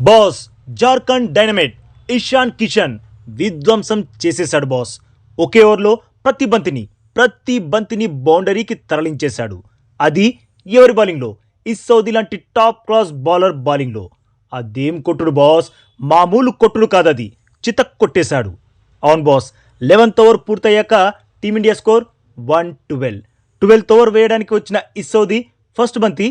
Boss Jharkhand dynamite Ishan Kishan విధ్వంసం చేసేశాడు boss. ఒకే ఓవర్లో ప్రతి బంతిని బౌండరీకి తరలించేశాడు. అది ఎవరి బౌలింగ్లో? ఈ సౌదీ లాంటి టాప్ క్లాస్ బౌలర్ బౌలింగ్లో. అదేం కొట్టుడు బాస్, మామూలు కొట్టుడు కాదది, చితక్ కొట్టేశాడు. అవును బాస్, 11th ఓవర్ పూర్తయ్యాక టీమిండియా స్కోర్ 112. 12th ఓవర్ వేయడానికి వచ్చిన ఈ సౌదీ ఫస్ట్ బంతి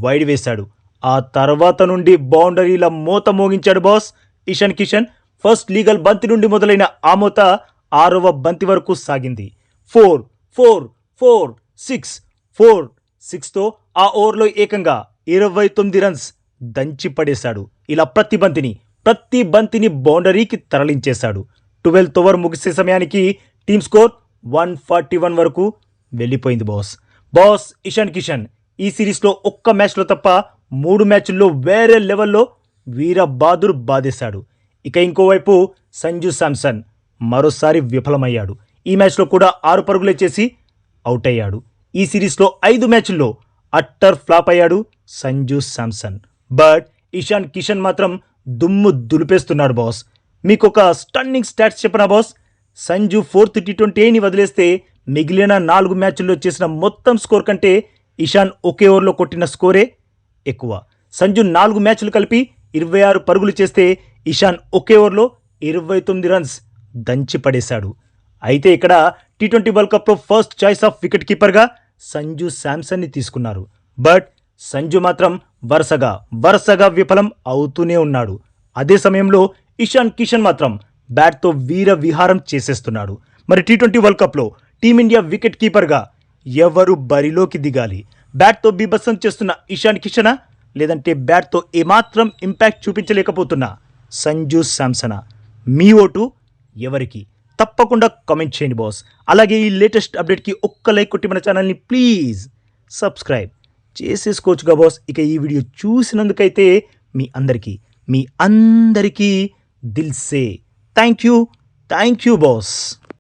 వైడ్ వేశాడు. ఆ తర్వాత నుండి బౌండరీల మోత మోగించాడు boss Ishan Kishan. First legal బంతి నుండి మొదలైన ఆ మోత 6వ బంతి వరకు సాగింది. 4 4 4 6 4 6తో ఆ ఓవర్లో ఏకంగా 29 రన్స్ దంచి పడేశాడు. ఇలా ప్రతి బంతిని బౌండరీకి తరలించేశాడు. 12th ఓవర్ ముగిసే సమయానికి టీమ్ స్కోర్ 141 వరకు వెళ్ళిపోయింది బాస్ ఇషాన్ కిషన్ ఈ సిరీస్లో ఒక్క మ్యాచ్లో తప్ప 3 మ్యాచ్ల్లో వేరే లెవెల్లో వీర బాదురు బాధేశాడు. ఇక ఇంకోవైపు సంజు శాంసన్ మరోసారి విఫలమయ్యాడు. ఈ మ్యాచ్లో కూడా 6 పరుగులే చేసి అవుట్ అయ్యాడు. ఈ సిరీస్లో 5 మ్యాచ్ల్లో అట్టర్ ఫ్లాప్ అయ్యాడు సంజు శాంసన్. బట్ ఇషాన్ కిషన్ మాత్రం దుమ్ము దులిపేస్తున్నాడు బాస్. మీకు ఒక స్టన్నింగ్ స్టాట్స్ చెప్పనా బాస్? సంజు 4th T20 వదిలేస్తే మిగిలిన 4 మ్యాచ్ల్లో చేసిన మొత్తం స్కోర్ కంటే ఇషాన్ ఒకే ఓవర్లో కొట్టిన స్కోరే ఎక్కువ. సంజు 4 మ్యాచ్లు కలిపి 26 పరుగులు చేస్తే ఇషాన్ ఒకే ఓవర్లో 29 రన్స్ దంచి పడేశాడు. అయితే ఇక్కడ T20 వరల్డ్ కప్లో ఫస్ట్ చాయిస్ ఆఫ్ వికెట్ కీపర్గా సంజు శాంసన్ని తీసుకున్నారు. బట్ సంజు మాత్రం వరుసగా విఫలం అవుతూనే ఉన్నాడు. అదే సమయంలో ఇషాన్ కిషన్ మాత్రం బ్యాట్తో వీర విహారం చేసేస్తున్నాడు. మరి T20 వరల్డ్ కప్లో టీమిండియా వికెట్ కీపర్గా ఎవరు బరిలోకి దిగాలి? బ్యాట్తో బీభత్సం చేస్తున్న ఇషాన్ కిషనా, లేదంటే బ్యాట్తో ఏమాత్రం ఇంపాక్ట్ చూపించలేకపోతున్న సంజు శాంసనా? మీ ఓటు ఎవరికి? తప్పకుండా కామెంట్ చేయండి బాస్. అలాగే ఈ లేటెస్ట్ అప్డేట్కి ఒక్క లైక్ కొట్టి మన ఛానల్ని ప్లీజ్ సబ్స్క్రైబ్ చేసేసుకోవచ్చుగా బాస్. ఇక ఈ వీడియో చూసినందుకైతే మీ అందరికీ దిల్ సే థ్యాంక్ యూ బాస్.